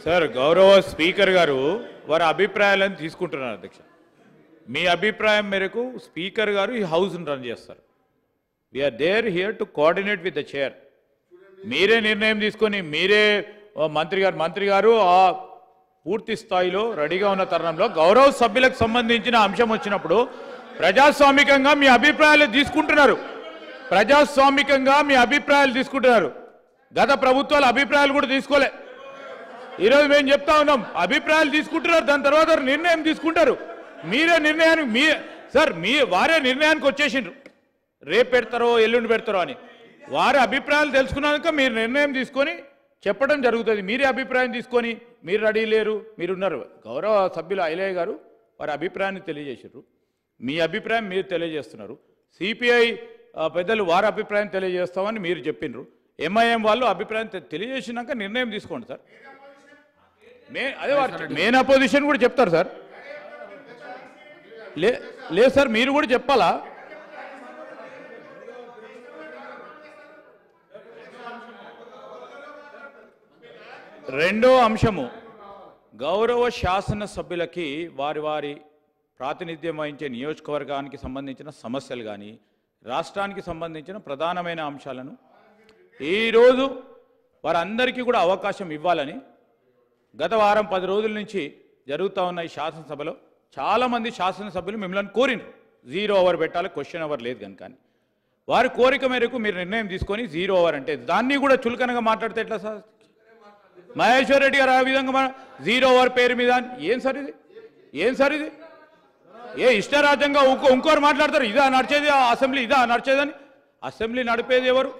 Sir గౌరవ speaker గారు వారి అభిప్రాయాలను తీసుకుంటున్నారు అధ్యక్ష. మీ అభిప్రాయం మేరకు స్పీకర్ గారు ఈ హౌస్ను రన్ చేస్తారు. We are there here to coordinate with the chair. మీరే నిర్ణయం తీసుకొని మీరే మంత్రి గారు ఆ పూర్తి స్థాయిలో రెడీగా ఉన్న తరుణంలో గౌరవ సభ్యులకు సంబంధించిన అంశం వచ్చినప్పుడు ప్రజాస్వామికంగా మీ అభిప్రాయాలు తీసుకుంటున్నారు. గత ప్రభుత్వాల అభిప్రాయాలు కూడా తీసుకోలే. ఈరోజు మేము చెప్తా ఉన్నాం, అభిప్రాయాలు తీసుకుంటున్నారు, దాని తర్వాత నిర్ణయం తీసుకుంటారు. వారే నిర్ణయానికి వచ్చేసిండ్రు, రేపు పెడతారో ఎల్లుండి పెడతారో అని. వారి అభిప్రాయాలు తెలుసుకున్నాక మీరు నిర్ణయం తీసుకొని చెప్పడం జరుగుతుంది. మీరే అభిప్రాయం తీసుకొని మీరు రెడీ లేరు, మీరున్నారు. గౌరవ సభ్యులు ఐలయ్య గారు వారి అభిప్రాయాన్ని తెలియజేసారు, మీ అభిప్రాయం మీరు తెలియజేస్తున్నారు. సిపిఐ పెద్దలు వారి అభిప్రాయం తెలియజేస్తామని మీరు చెప్పినారు. ఎంఐఎం వాళ్ళు అభిప్రాయం తెలియజేసినాక నిర్ణయం తీసుకోండి సార్. అదే మెయిన్ అపోజిషన్ కూడా చెప్తారు సార్. లేదు సార్, మీరు కూడా చెప్పాలా? రెండో అంశము, గౌరవ శాసన సభ్యులకి వారి వారి ప్రాతినిధ్యం వహించే నియోజకవర్గానికి సంబంధించిన సమస్యలు కానీ రాష్ట్రానికి సంబంధించిన ప్రధానమైన అంశాలను ఈరోజు వారందరికీ కూడా అవకాశం ఇవ్వాలని గత వారం 10 రోజుల నుంచి జరుగుతూ ఉన్న ఈ శాసనసభలో చాలామంది శాసనసభ్యులు మిమ్మల్ని కోరినారు 0 ఓవర్ పెట్టాలి, క్వశ్చన్ అవర్ లేదు కనుక. వారి కోరిక మేరకు మీరు నిర్ణయం తీసుకొని 0 ఓవర్ అంటే దాన్ని కూడా చులకనగా మాట్లాడితే ఎట్లా సార్? మహేశ్వర్ రెడ్డి గారు ఆ విధంగా 0 ఓవర్ పేరు మీద ఏం సార్ ఇది? ఏ ఇష్టరాజ్యంగా ఇంకోరు మాట్లాడతారు, ఇదా నడిచేది అసెంబ్లీ, ఇదా నడిచేదని. అసెంబ్లీ నడిపేది ఎవరు?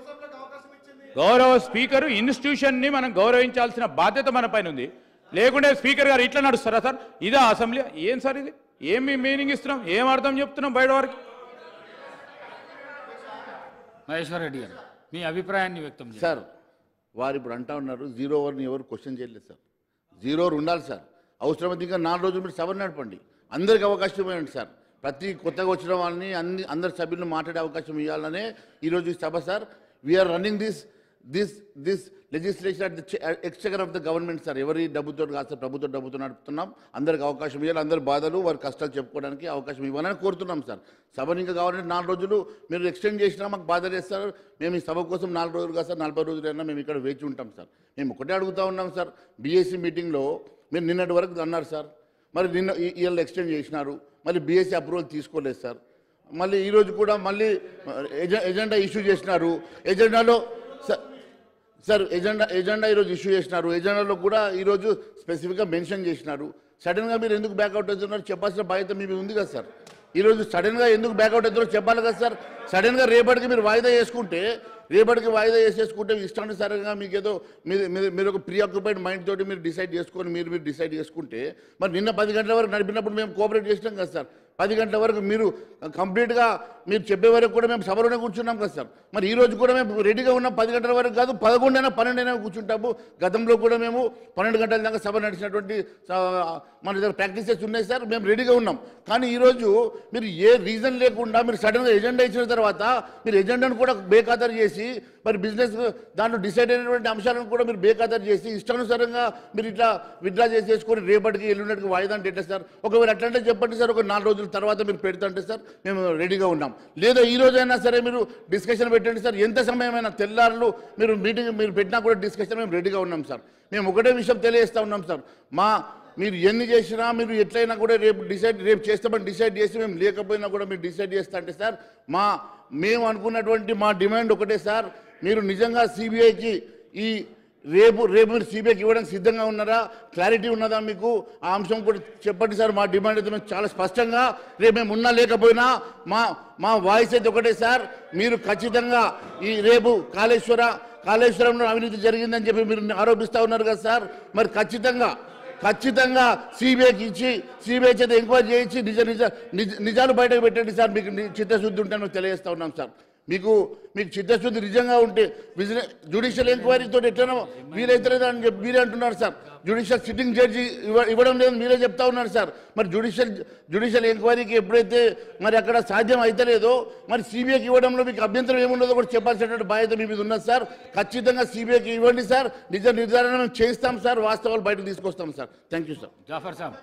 గౌరవ స్పీకరు. ఇన్స్టిట్యూషన్ని మనం గౌరవించాల్సిన బాధ్యత మన పైన ఉంది. లేకుంటే స్పీకర్ గారు ఇట్లా నడుస్తారా సార్? ఇదా అసెంబ్లీ? ఏం సార్ ఇది? ఏమి మీనింగ్ ఇస్తున్నాం, ఏం అర్థం చెప్తున్నాం బయట వారికి? మహేశ్వర్ రెడ్డి గారు మీ అభిప్రాయాన్ని వ్యక్తం చేయండి సార్. వారు ఇప్పుడు అంటా ఉన్నారు 0 ఓవర్ని ఎవరు క్వశ్చన్ చేయలేదు సార్. 0 ఓవర్ ఉండాలి సార్. అవసరమైతే ఇంకా 4 రోజులు మీరు సభ నడపండి, అందరికి అవకాశం ఇవ్వండి సార్. ప్రతి కొత్తగా వచ్చిన వాళ్ళని అందరి సభ్యులను మాట్లాడే అవకాశం ఇవ్వాలనే ఈరోజు ఈ సభ sir. We are running this legislation at the exchequer of the government sir. ఎవరి డబ్బుతో కాదు సార్, ప్రభుత్వ డబ్బుతో నడుపుతున్నాం. అందరికి అవకాశం ఇవ్వాలి, అందరి బాధలు వారి కష్టాలు చెప్పుకోవడానికి అవకాశం ఇవ్వాలని కోరుతున్నాం సార్. సభను ఇంకా కావాలంటే 4 రోజులు మీరు ఎక్స్టెండ్ చేసినా మాకు బాధ లేదు సార్. మేము ఈ సభ కోసం 4 రోజులు కాదు సార్, 40 రోజులైనా మేము ఇక్కడ వేచి ఉంటాం సార్. మేము ఒకటే అడుగుతూ ఉన్నాం సార్. బీఎస్సీ మీటింగ్లో మీరు నిన్నటి వరకు అన్నారు సార్, మరి నిన్న ఇవాళ ఎక్స్టెండ్ చేసినారు, మళ్ళీ బీఎస్సీ అప్రూవల్ తీసుకోలేదు సార్. మళ్ళీ ఈరోజు కూడా మళ్ళీ ఎజెండా ఇష్యూ చేసినారు. ఎజెండాలో సార్ ఎజెండా ఈరోజు ఇష్యూ చేసినారు. ఎజెండాలో కూడా ఈరోజు స్పెసిఫిక్గా మెన్షన్ చేసినారు. సడన్గా మీరు ఎందుకు బ్యాక్అవుట్ అవుతున్నారు చెప్పాల్సిన బాధ్యత మీ ఉంది కదా సార్. ఈరోజు సడన్గా ఎందుకు బ్యాక్అవుట్ అవుతున్నారో చెప్పాలి కదా సార్. సడన్గా రేపటికి మీరు వాయిదా వేసేసుకుంటే ఇష్టానుసారంగా మీకు ఏదో మీరు ఒక ప్రీ ఆక్యుపైడ్ మైండ్ తోటి మీరు డిసైడ్ చేసుకుంటే మరి నిన్న 10 గంటల వరకు నడిపినప్పుడు మేము కోఆపరేట్ చేసినాం కదా సార్. 10 గంటల వరకు మీరు కంప్లీట్గా మీరు చెప్పే వరకు కూడా మేము సభలోనే కూర్చున్నాం కదా సార్. మరి ఈరోజు కూడా మేము రెడీగా ఉన్నాం. 10 గంటల వరకు కాదు, 11 అయినా 12 అయినా కూర్చుంటాము. గతంలో కూడా మేము 12 గంటల దాకా సభ నడిచినటువంటి మన దగ్గర ప్రాక్టీసెస్ ఉన్నాయి సార్. మేము రెడీగా ఉన్నాం. కానీ ఈరోజు మీరు ఏ రీజన్ లేకుండా మీరు సడన్గా ఎజెండా ఇచ్చిన తర్వాత మీరు ఎజెండాను కూడా బేఖాతరు చేసి మరి బిజినెస్ దాంట్లో డిసైడ్ అయినటువంటి అంశాలను కూడా మీరు బేఖాతరు చేసి ఇష్టానుసారంగా మీరు ఇట్లా విత్డ్రా చేసేసుకొని రేపటికి ఎల్లుండికి వాయిదా అంటే ఎట్లా సార్? ఒకవేళ అట్లంటే చెప్పండి సార్, ఒక 4 రోజుల తర్వాత మీరు పెడతాంటే సార్ మేము రెడీగా ఉన్నాం. లేదా ఈ రోజైనా సరే మీరు డిస్కషన్ పెట్టండి సార్. ఎంత సమయమైనా తెల్లారులు మీరు మీటింగ్ మీరు పెట్టినా కూడా డిస్కషన్ మేము రెడీగా ఉన్నాం సార్. మేము ఒకటే విషయం తెలియజేస్తూ ఉన్నాం సార్. మీరు ఎన్ని చేసినా మీరు ఎట్లయినా కూడా రేపు చేస్తామని డిసైడ్ చేసి మేము లేకపోయినా కూడా మీరు డిసైడ్ చేస్తా అంటే సార్ మేము అనుకున్నటువంటి మా డిమాండ్ ఒకటే సార్. మీరు నిజంగా సిబిఐకి రేపు మీరు సిబిఐకి ఇవ్వడానికి సిద్ధంగా ఉన్నారా? క్లారిటీ ఉన్నదా మీకు? ఆ అంశం కూడా చెప్పండి సార్. మా డిమాండ్ అయితే మేము చాలా స్పష్టంగా రేపు మేము ఉన్నా లేకపోయినా మా వాయిస్ అయితే ఒకటే సార్. మీరు ఖచ్చితంగా ఈ రేపు కాళేశ్వరంలో అవినీతి జరిగిందని చెప్పి మీరు ఆరోపిస్తూ ఉన్నారు కదా సార్. మరి ఖచ్చితంగా సిబిఐకి ఇచ్చి సిబిఐ చేత ఎంక్వైరీ చేయించి నిజాలు బయటకు పెట్టండి సార్. మీకు చిత్తశుద్ధి ఉంటే మేము తెలియజేస్తూ ఉన్నాం సార్. మీకు చిత్తశుద్ధి నిజంగా ఉంటే జ్యుడిషియల్ ఎంక్వైరీ తోటి ఎట్లనో వీలైతలేదు అని చెప్పి మీరే అంటున్నారు సార్. జ్యుడిషియల్ సిట్టింగ్ జడ్జి ఇవ్వడం లేదు మీరే చెప్తా ఉన్నారు సార్. మరి జ్యుడిషియల్ ఎంక్వైరీకి ఎప్పుడైతే మరి అక్కడ సాధ్యం అయితలేదో మరి సిబిఐకి ఇవ్వడంలో మీకు అభ్యంతరం ఏముండదో కూడా చెప్పాల్సినటువంటి బాధ్యత మీ మీద ఉన్నది సార్. ఖచ్చితంగా సిబిఐకి ఇవ్వండి సార్. నిజ నిర్ధారణ మేము చేస్తాం సార్. వాస్తవాలు బయటకు తీసుకొస్తాం sir. Thank you sir. Jafar Saab